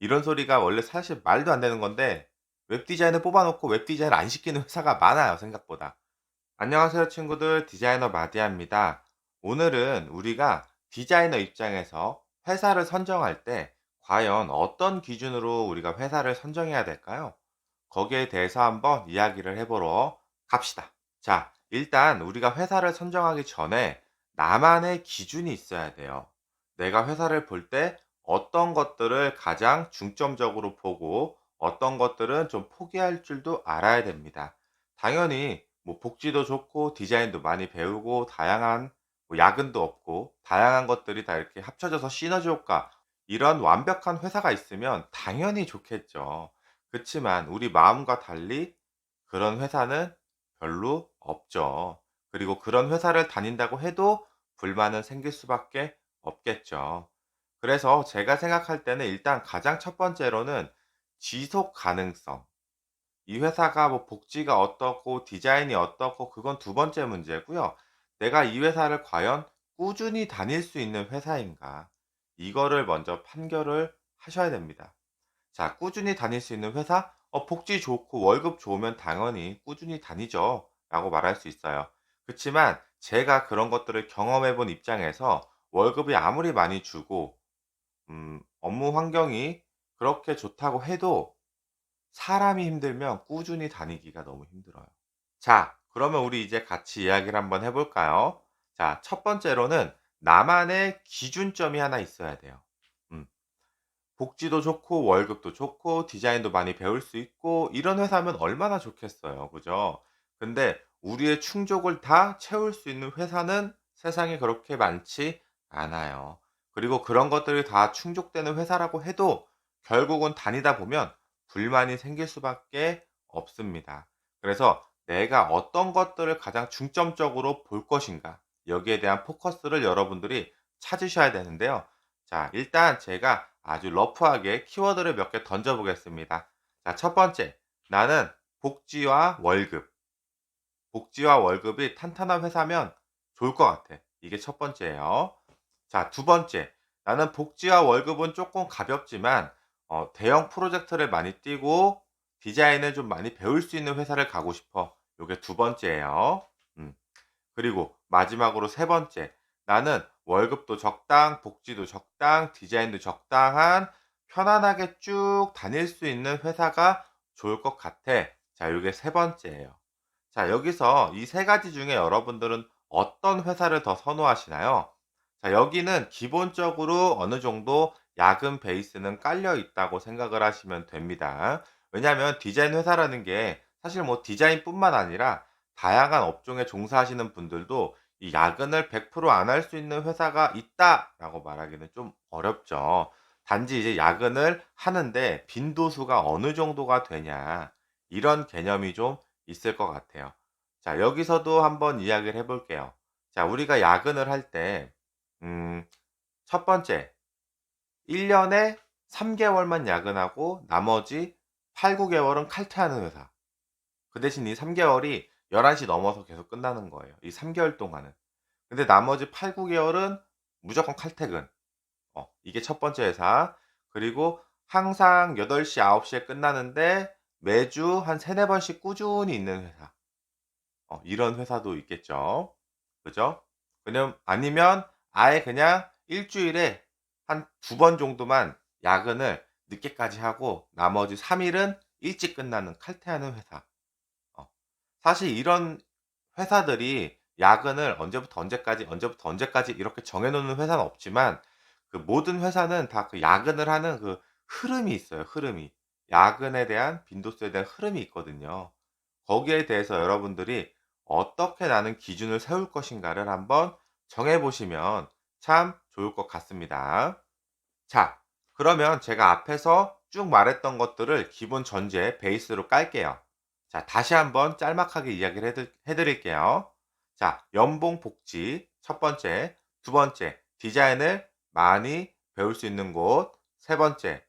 이런 소리가 원래 사실 말도 안 되는 건데 웹 디자인을 뽑아 놓고 웹 디자인을 안 시키는 회사가 많아요, 생각보다. 안녕하세요, 친구들. 디자이너 마디아입니다. 오늘은 우리가 디자이너 입장에서 회사를 선정할 때 과연 어떤 기준으로 우리가 회사를 선정해야 될까요? 거기에 대해서 한번 이야기를 해보러 갑시다. 자, 일단 우리가 회사를 선정하기 전에 나만의 기준이 있어야 돼요. 내가 회사를 볼 때 어떤 것들을 가장 중점적으로 보고 어떤 것들은 좀 포기할 줄도 알아야 됩니다. 당연히 뭐 복지도 좋고 디자인도 많이 배우고 다양한 뭐 야근도 없고 다양한 것들이 다 이렇게 합쳐져서 시너지 효과, 이런 완벽한 회사가 있으면 당연히 좋겠죠. 그치만 우리 마음과 달리 그런 회사는 별로 없죠. 그리고 그런 회사를 다닌다고 해도 불만은 생길 수밖에 없겠죠. 그래서 제가 생각할 때는 일단 가장 첫 번째로는 지속 가능성. 이 회사가 뭐 복지가 어떻고 디자인이 어떻고 그건 두 번째 문제고요. 내가 이 회사를 과연 꾸준히 다닐 수 있는 회사인가? 이거를 먼저 판결을 하셔야 됩니다. 자, 꾸준히 다닐 수 있는 회사? 복지 좋고 월급 좋으면 당연히 꾸준히 다니죠. 라고 말할 수 있어요. 그치만 제가 그런 것들을 경험해 본 입장에서 월급이 아무리 많이 주고, 업무 환경이 그렇게 좋다고 해도 사람이 힘들면 꾸준히 다니기가 너무 힘들어요. 자, 그러면 우리 이제 같이 이야기를 한번 해 볼까요? 자, 첫 번째로는 나만의 기준점이 하나 있어야 돼요. 음. 복지도 좋고 월급도 좋고 디자인도 많이 배울 수 있고 이런 회사면 얼마나 좋겠어요. 그죠? 근데 우리의 충족을 다 채울 수 있는 회사는 세상에 그렇게 많지 않아요. 그리고 그런 것들이 다 충족되는 회사라고 해도 결국은 다니다 보면 불만이 생길 수밖에 없습니다. 그래서 내가 어떤 것들을 가장 중점적으로 볼 것인가, 여기에 대한 포커스를 여러분들이 찾으셔야 되는데요. 자, 일단 제가 아주 러프하게 키워드를 몇 개 던져 보겠습니다. 자, 첫 번째. 나는 복지와 월급. 복지와 월급이 탄탄한 회사면 좋을 것 같아. 이게 첫 번째예요. 자, 두 번째. 나는 복지와 월급은 조금 가볍지만 대형 프로젝트를 많이 뛰고 디자인을 좀 많이 배울 수 있는 회사를 가고 싶어. 요게 두 번째예요. 음. 그리고 마지막으로 세 번째. 나는 월급도 적당, 복지도 적당, 디자인도 적당한 편안하게 쭉 다닐 수 있는 회사가 좋을 것 같아. 자, 요게 세 번째예요. 자, 여기서 이 세 가지 중에 여러분들은 어떤 회사를 더 선호하시나요? 자, 여기는 기본적으로 어느 정도 야근 베이스는 깔려 있다고 생각을 하시면 됩니다. 왜냐하면 디자인 회사라는 게 사실 뭐 디자인뿐만 아니라 다양한 업종에 종사하시는 분들도 이 야근을 100% 안 할 수 있는 회사가 있다라고 말하기는 좀 어렵죠. 단지 이제 야근을 하는데 빈도수가 어느 정도가 되냐, 이런 개념이 좀 있을 것 같아요. 자, 여기서도 한번 이야기를 해 볼게요. 자, 우리가 야근을 할 때 첫 번째, 1 년에 3 개월만 야근하고 나머지 8-9 개월은 칼퇴하는 회사. 그 대신 이 3 개월이 11시 넘어서 계속 끝나는 거예요, 이 3 개월 동안은. 근데 나머지 8-9 개월은 무조건 칼퇴근. 이게 첫 번째 회사. 그리고 항상 8 시, 9 시에 끝나는데 매주 한 3-4 번씩 꾸준히 있는 회사. 이런 회사도 있겠죠. 그죠? 그냥 아니면 아예 그냥 일 주일에 한 2번 정도만 야근을 늦게까지 하고 나머지 3 일은 일찍 끝나는 칼퇴하는 회사. 어. 사실 이런 회사들이 야근을 언제부터 언제까지, 언제부터 언제까지 이렇게 정해 놓는 회사는 없지만 그 모든 회사는 다 그 야근을 하는 그 흐름이 있어요, 흐름이. 야근에 대한 빈도수에 대한 흐름이 있거든요. 거기에 대해서 여러분들이 어떻게 나는 기준을 세울 것인가를 한번 정해 보시면 참 좋을 것 같습니다. 자, 그러면 제가 앞에서 쭉 말했던 것들을 기본 전제 베이스로 깔게요. 자, 다시 한번 짤막하게 이야기를 해 드릴게요. 자, 연봉 복지 첫 번째, 두 번째, 디자인을 많이 배울 수 있는 곳, 세 번째,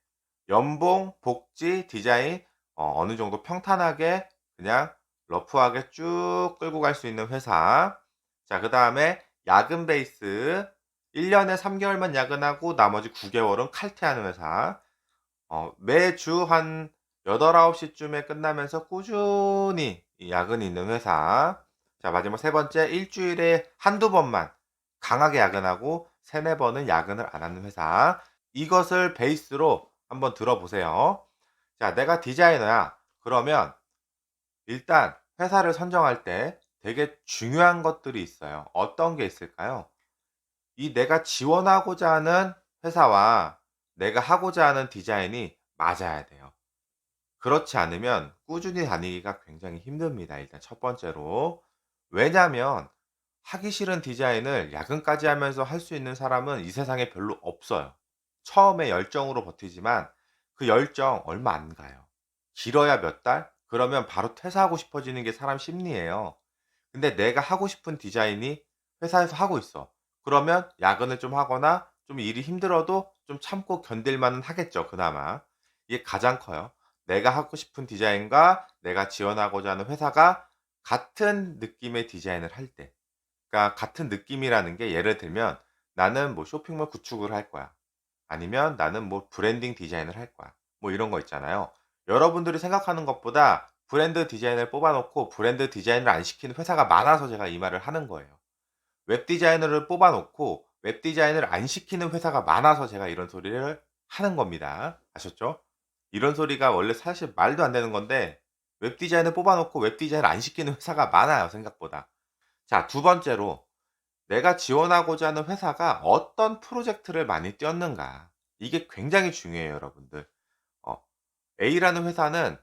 연봉, 복지, 디자인 어느 정도 평탄하게 그냥 러프하게 쭉 끌고 갈 수 있는 회사. 자, 그다음에 야근 베이스 1 년에 3 개월만 야근하고 나머지 9 개월은 칼퇴하는 회사. 매주 한 8-9 시쯤에 끝나면서 꾸준히 이 야근이 있는 회사. 자, 마지막 세 번째, 일주일에 한두 번만 강하게 야근하고 3-4 번은 야근을 안 하는 회사. 이것을 베이스로 한번 들어보세요. 자, 내가 디자이너야. 그러면 일단 회사를 선정할 때 되게 중요한 것들이 있어요. 어떤 게 있을까요? 이 내가 지원하고자 하는 회사와 내가 하고자 하는 디자인이 맞아야 돼요. 그렇지 않으면 꾸준히 다니기가 굉장히 힘듭니다. 일단 첫 번째로. 왜냐면 하기 싫은 디자인을 야근까지 하면서 할 수 있는 사람은 이 세상에 별로 없어요. 처음에 열정으로 버티지만 그 열정 얼마 안 가요. 길어야 몇 달? 그러면 바로 퇴사하고 싶어지는 게 사람 심리예요. 근데 내가 하고 싶은 디자인이 회사에서 하고 있어. 그러면 야근을 좀 하거나 좀 일이 힘들어도 좀 참고 견딜 만은 하겠죠, 그나마. 이게 가장 커요. 내가 하고 싶은 디자인과 내가 지원하고자 하는 회사가 같은 느낌의 디자인을 할 때. 그러니까 같은 느낌이라는 게 예를 들면 나는 뭐 쇼핑몰 구축을 할 거야. 아니면 나는 뭐 브랜딩 디자인을 할 거야. 뭐 이런 거 있잖아요. 여러분들이 생각하는 것보다 브랜드 디자인을 뽑아 놓고 브랜드 디자인을 안 시키는 회사가 많아서 제가 이 말을 하는 거예요. 웹 디자이너를 뽑아 놓고 웹 디자인을 안 시키는 회사가 많아서 제가 이런 소리를 하는 겁니다. 아셨죠? 이런 소리가 원래 사실 말도 안 되는 건데 웹 디자인을 뽑아 놓고 웹 디자인을 안 시키는 회사가 많아요, 생각보다. 자, 두 번째로 내가 지원하고자 하는 회사가 어떤 프로젝트를 많이 띄었는가. 이게 굉장히 중요해요, 여러분들. 어 A라는 회사는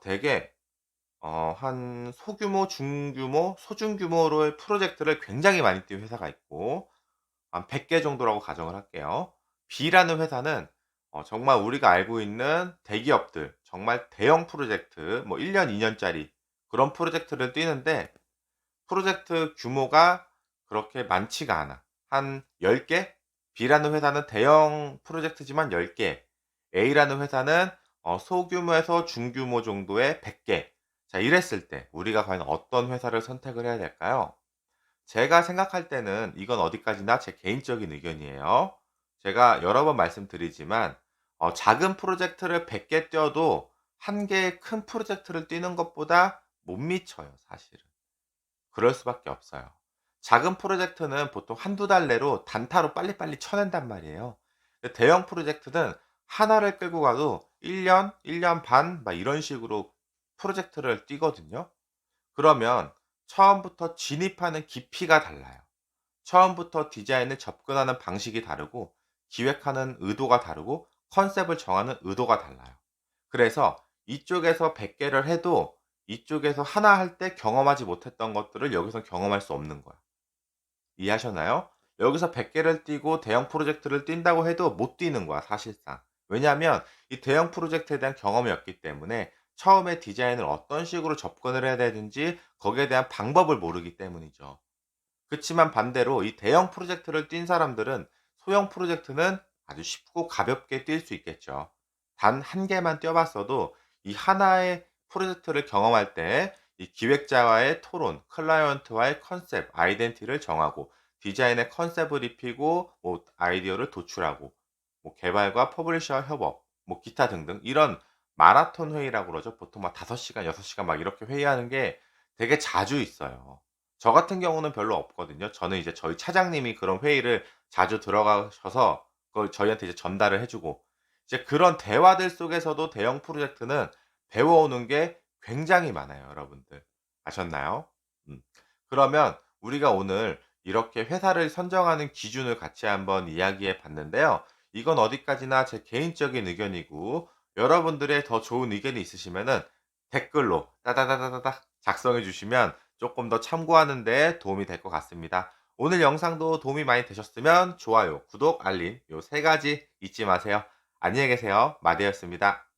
되게 한 소규모, 중규모, 소중규모로의 프로젝트를 굉장히 많이 띄운 회사가 있고 한 100개 정도라고 가정을 할게요. B라는 회사는 정말 우리가 알고 있는 대기업들, 정말 대형 프로젝트 뭐 1 년, 2 년짜리 그런 프로젝트를 띄는데 프로젝트 규모가 그렇게 많지가 않아. 한 10 개? B라는 회사는 대형 프로젝트지만 10 개. A라는 회사는 소규모에서 중규모 정도의 100 개. 자, 이랬을 때 우리가 과연 어떤 회사를 선택을 해야 될까요? 제가 생각할 때는 이건 어디까지나 제 개인적인 의견이에요. 제가 여러 번 말씀드리지만 작은 프로젝트를 100개 띄어도 한 개의 큰 프로젝트를 뛰는 것보다 못 미쳐요, 사실은. 그럴 수밖에 없어요. 작은 프로젝트는 보통 한두 달 내로 단타로 빨리빨리 쳐낸단 말이에요. 근데 대형 프로젝트는 하나를 끌고 가도 1 년, 1년 반 막 이런 식으로 프로젝트를 뛰거든요. 그러면 처음부터 진입하는 깊이가 달라요. 처음부터 디자인을 접근하는 방식이 다르고 기획하는 의도가 다르고 컨셉을 정하는 의도가 달라요. 그래서 이쪽에서 100 개를 해도 이쪽에서 하나 할 때 경험하지 못했던 것들을 여기서 경험할 수 없는 거야. 이해하셨나요? 여기서 100 개를 띄고 대형 프로젝트를 뛴다고 해도 못 뛰는 거야, 사실상. 왜냐하면 이 대형 프로젝트에 대한 경험이 없기 때문에 처음에 디자인을 어떤 식으로 접근을 해야 되는지 거기에 대한 방법을 모르기 때문이죠. 그치만 반대로 이 대형 프로젝트를 뛴 사람들은 소형 프로젝트는 아주 쉽고 가볍게 뛸 수 있겠죠. 단 한 개만 뛰어 봤어도 이 하나의 프로젝트를 경험할 때 이 기획자와의 토론, 클라이언트와의 컨셉, 아이덴티티를 정하고 디자인의 컨셉을 입히고 뭐 아이디어를 도출하고 뭐 개발과 퍼블리셔와 협업, 뭐 기타 등등 이런 마라톤 회의라고 그러죠. 보통 막 5 시간, 6 시간 막 이렇게 회의하는 게 되게 자주 있어요. 저 같은 경우는 별로 없거든요. 저는 이제 저희 차장님이 그런 회의를 자주 들어가셔서 그걸 저희한테 이제 전달을 해 주고 이제 그런 대화들 속에서도 대형 프로젝트는 배워오는 게 굉장히 많아요, 여러분들. 아셨나요? 음. 그러면 우리가 오늘 이렇게 회사를 선정하는 기준을 같이 한번 이야기해 봤는데요. 이건 어디까지나 제 개인적인 의견이고 여러분들의 더 좋은 의견이 있으시면은 댓글로 따다다다다닥 작성해 주시면 조금 더 참고하는 데 도움이 될 것 같습니다. 오늘 영상도 도움이 많이 되셨으면 좋아요, 구독, 알림 요 3 가지 잊지 마세요. 안녕히 계세요. 마디였습니다.